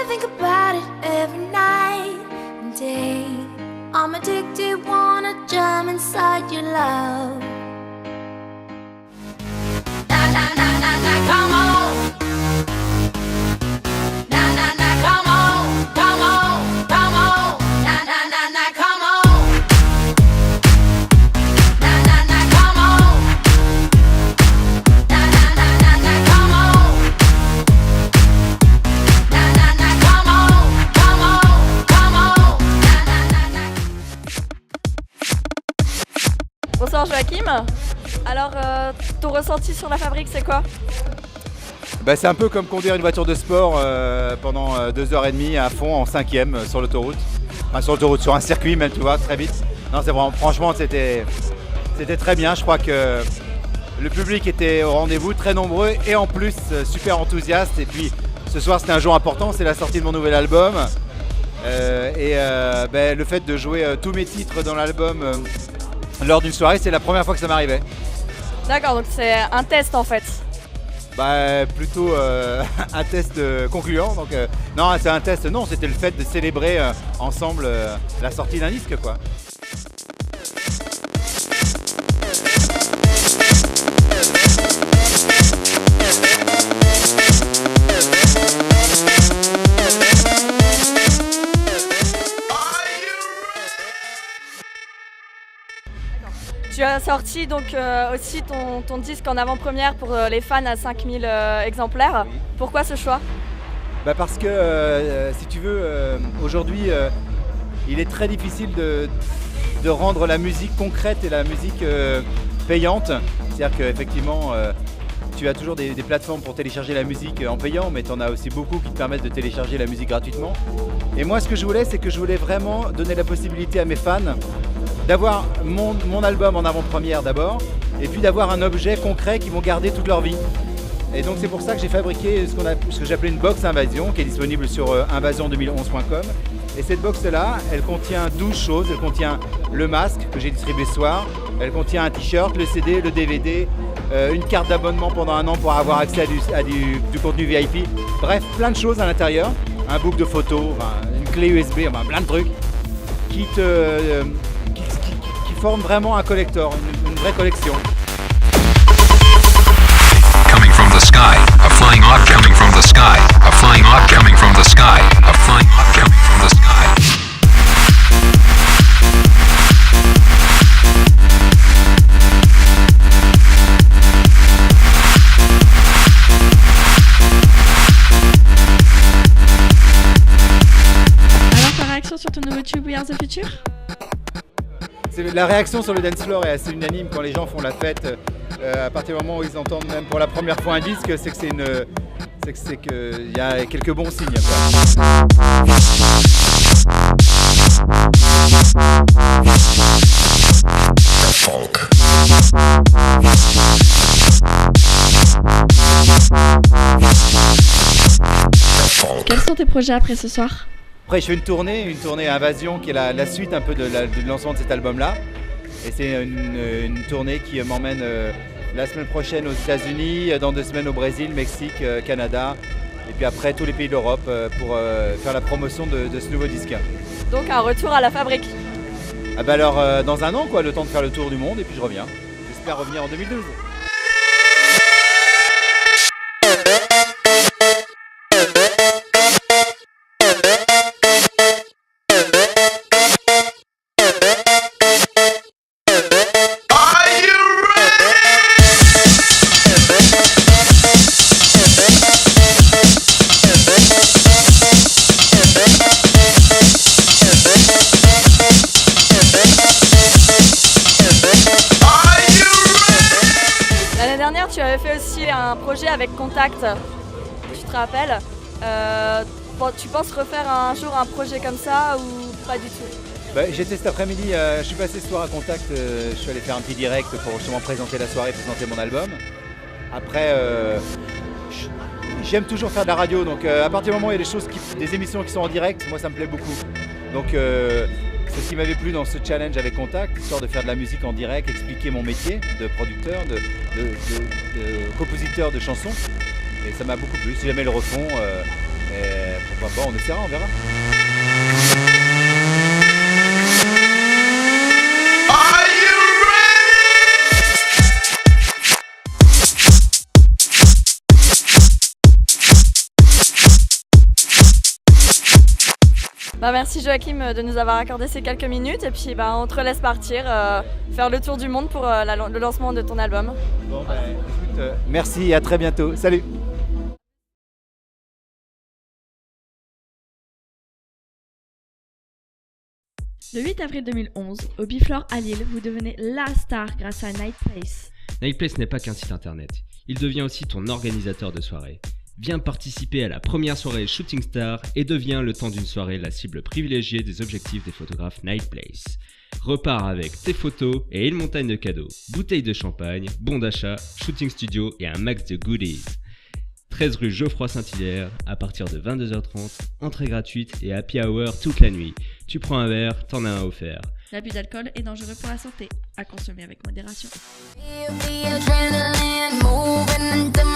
I think about it every night and day. I'm addicted, wanna jump inside your love. Na na na na na, come on. Na na na, come on, come on, come on. Na na na na, come on. Na na na, come on. Na na na na na, come on. Na na na, come on, come on, come on. Na na na na. Bonsoir Joachim. Alors, ton ressenti sur la fabrique, c'est quoi? Bah, c'est un peu comme conduire une voiture de sport pendant 2h30 à fond en 5e sur l'autoroute. Enfin sur l'autoroute, sur un circuit même, tu vois, très vite. Non, c'est vraiment, franchement, c'était très bien. Je crois que le public était au rendez-vous, très nombreux et en plus super enthousiaste. Et puis ce soir, c'était un jour important, c'est la sortie de mon nouvel album. Le fait de jouer tous mes titres dans l'album lors d'une soirée, c'est la première fois que ça m'arrivait. D'accord, donc c'est un test en fait. Bah, plutôt un test concluant. Donc, non, c'est un test. Non, c'était le fait de célébrer ensemble la sortie d'un disque, quoi. Tu as sorti donc aussi ton disque en avant-première pour les fans à 5000 exemplaires. Oui. Pourquoi ce choix? Bah parce que, si tu veux, aujourd'hui, il est très difficile de rendre la musique concrète et la musique payante. C'est-à-dire qu'effectivement, tu as toujours des plateformes pour télécharger la musique en payant, mais tu en as aussi beaucoup qui te permettent de télécharger la musique gratuitement. Et moi, ce que je voulais, c'est que je voulais vraiment donner la possibilité à mes fans d'avoir mon album en avant-première d'abord, et puis d'avoir un objet concret qu'ils vont garder toute leur vie. Et donc c'est pour ça que j'ai fabriqué ce que j'appelais une box Invasion, qui est disponible sur invasion2011.com. Et cette box-là, elle contient 12 choses. Elle contient le masque que j'ai distribué ce soir, elle contient un t-shirt, le CD, le DVD, une carte d'abonnement pendant un an pour avoir accès à du contenu VIP. Bref, plein de choses à l'intérieur, un book de photos, une clé USB, plein de trucs qui forment vraiment un collector, une vraie collection. Coming from the sky, a flying object coming from the sky, a flying object coming from the sky, a flying object coming from the sky. Alors ta réaction sur ton nouveau tube We Are the Future? La réaction sur le dance floor est assez unanime quand les gens font la fête. À partir du moment où ils entendent même pour la première fois un disque, c'est qu'il y a quelques bons signes. Quels sont tes projets après ce soir? Après, je fais une tournée Invasion, qui est la suite un peu de lancement de cet album-là. Et c'est une tournée qui m'emmène la semaine prochaine aux États-Unis, dans 2 semaines au Brésil, Mexique, Canada, et puis après tous les pays d'Europe pour faire la promotion de ce nouveau disque. Donc un retour à la fabrique. Ah bah alors, dans un an, quoi, le temps de faire le tour du monde, et puis je reviens. J'espère revenir en 2012. Tu avais fait aussi un projet avec Contact, tu te rappelles. Tu penses refaire un jour un projet comme ça ou pas du tout? J'étais cet après-midi, je suis passé ce soir à Contact, je suis allé faire un petit direct pour justement présenter la soirée, présenter mon album. Après, j'aime toujours faire de la radio, donc à partir du moment où il y a des émissions qui sont en direct, moi ça me plaît beaucoup. Donc c'est ce qui m'avait plu dans ce challenge avec Contact, histoire de faire de la musique en direct, expliquer mon métier de producteur, de compositeur de chansons. Et ça m'a beaucoup plu. Si jamais ils le refont, Bon, on essaiera, on verra. Merci Joachim de nous avoir accordé ces quelques minutes et puis on te laisse partir, faire le tour du monde pour le lancement de ton album. Bon, écoute, merci et à très bientôt. Salut! Le 8 avril 2011, au Biflore à Lille, vous devenez la star grâce à Night Place. Night Place n'est pas qu'un site internet, il devient aussi ton organisateur de soirée. Viens participer à la première soirée Shooting Star et deviens le temps d'une soirée la cible privilégiée des objectifs des photographes Night Place. Repars avec tes photos et une montagne de cadeaux, bouteilles de champagne, bons d'achat, shooting studio et un max de goodies. 13 rue Geoffroy Saint-Hilaire, à partir de 22h30, entrée gratuite et happy hour toute la nuit. Tu prends un verre, t'en as un offert. L'abus d'alcool est dangereux pour la santé, à consommer avec modération. Feel the adrenaline moving into